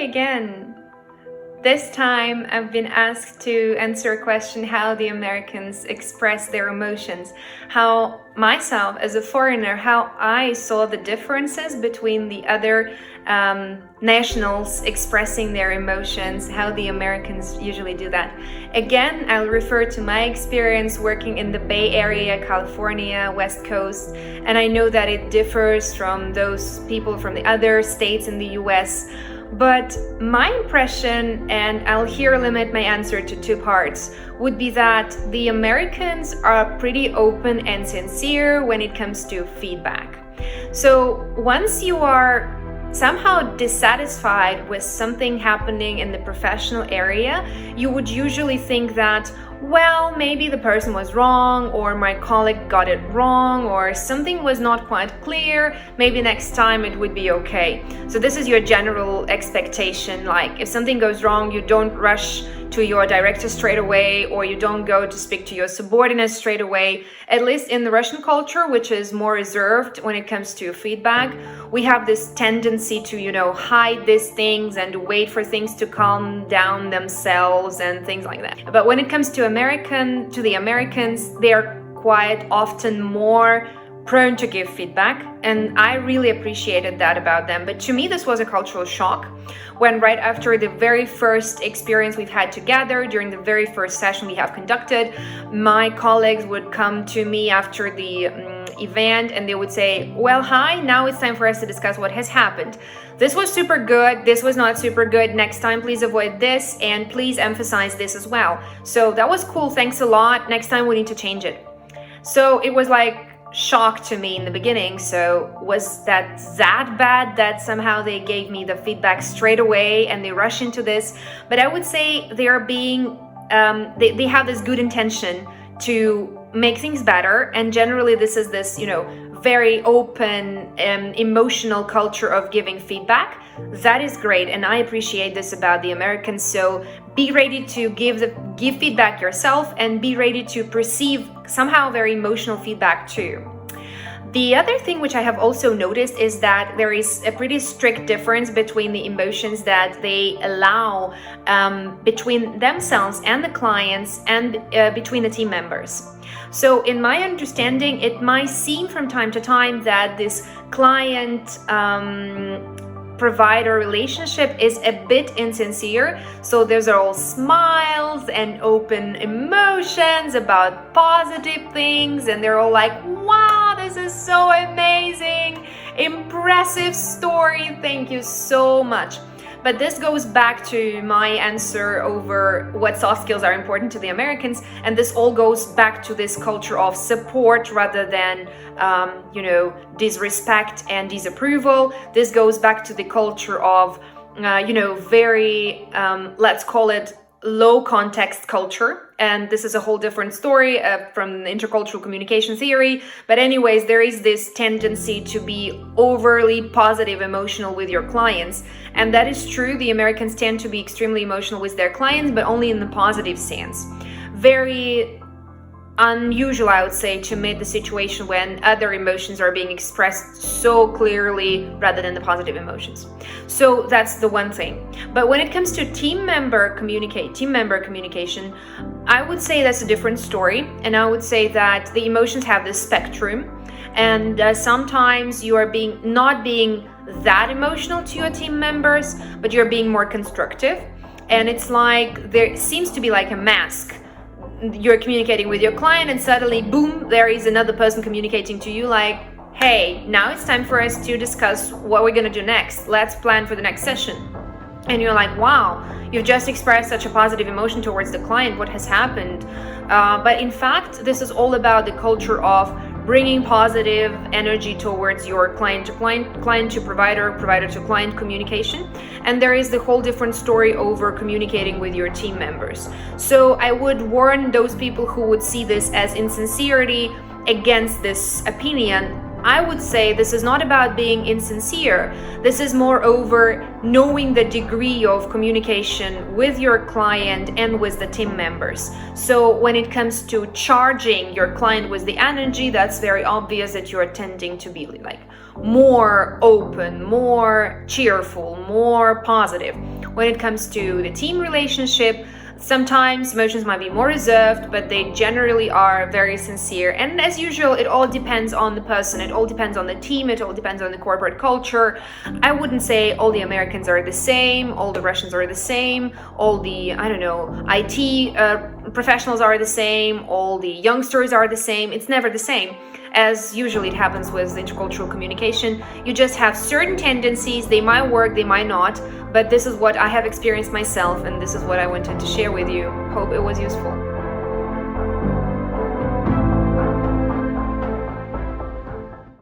again. This time I've been asked to answer a question how the Americans express their emotions, how myself as a foreigner, how I saw the differences between the other nationals expressing their emotions, how the Americans usually do that. Again, I'll refer to my experience working in the Bay Area, California, West Coast, and I know that it differs from those people from the other states in the US. But my impression, and I'll here limit my answer to two parts, would be that the Americans are pretty open and sincere when it comes to feedback. So once you are somehow dissatisfied with something happening in the professional area, you would usually think that, well, maybe the person was wrong, or my colleague got it wrong, or something was not quite clear, maybe next time it would be okay. So this is your general expectation, like if something goes wrong, you don't rush to your director straight away, or you don't go to speak to your subordinates straight away. At least in the Russian culture, which is more reserved when it comes to feedback, we have this tendency to, hide these things and wait for things to calm down themselves and things like that. But when it comes to the Americans, they are quite often more prone to give feedback, and I really appreciated that about them. But to me, this was a cultural shock when right after the very first experience we've had together, during the very first session we have conducted, my colleagues would come to me after the event and they would say, well, hi, now it's time for us to discuss what has happened. This was super good, this was not super good, next time please avoid this, and please emphasize this as well. So that was cool, thanks a lot, next time we need to change it. So it was like shock to me in the beginning. So was that bad that somehow they gave me the feedback straight away and they rush into this? But I would say they are being they have this good intention to make things better, and generally this is this very open emotional culture of giving feedback. That is great, and I appreciate this about the Americans. So be ready to give feedback yourself, and be ready to perceive somehow very emotional feedback too. The other thing which I have also noticed is that there is a pretty strict difference between the emotions that they allow between themselves and the clients, and between the team members. So in my understanding, it might seem from time to time that this client provider relationship is a bit insincere. So there's all smiles and open emotions about positive things, and they're all like, wow, this is so amazing, impressive story, thank you so much. But this goes back to my answer over what soft skills are important to the Americans, and this all goes back to this culture of support rather than disrespect and disapproval. This goes back to the culture of very let's call it low context culture, and this is a whole different story from intercultural communication theory. But anyways, there is this tendency to be overly positive emotional with your clients, and that is true. The Americans tend to be extremely emotional with their clients, but only in the positive sense. Very unusual, I would say, to meet the situation when other emotions are being expressed so clearly rather than the positive emotions. So that's the one thing. But when it comes to team member communication, I would say that's a different story. And I would say that the emotions have this spectrum, and sometimes you are not being that emotional to your team members, but you're being more constructive. And it's like there seems to be like a mask. You're communicating with your client, and suddenly, boom, there is another person communicating to you like, hey, now it's time for us to discuss what we're gonna do next. Let's plan for the next session. And you're like, wow, you've just expressed such a positive emotion towards the client. What has happened? But in fact, this is all about the culture of bringing positive energy towards your client to provider, provider to client communication. And there is the whole different story over communicating with your team members. So I would warn those people who would see this as insincerity against this opinion. I would say this is not about being insincere. This is moreover knowing the degree of communication with your client and with the team members. So when it comes to charging your client with the energy, that's very obvious that you're tending to be like more open, more cheerful, more positive. When it comes to the team relationship, sometimes emotions might be more reserved, but they generally are very sincere. And as usual, it all depends on the person, it all depends on the team, it all depends on the corporate culture. I wouldn't say all the Americans are the same, all the Russians are the same, all the, IT professionals are the same, all the youngsters are the same. It's never the same. As usually it happens with intercultural communication, you just have certain tendencies. They might work, they might not, but this is what I have experienced myself, and this is what I wanted to share with you. Hope it was useful.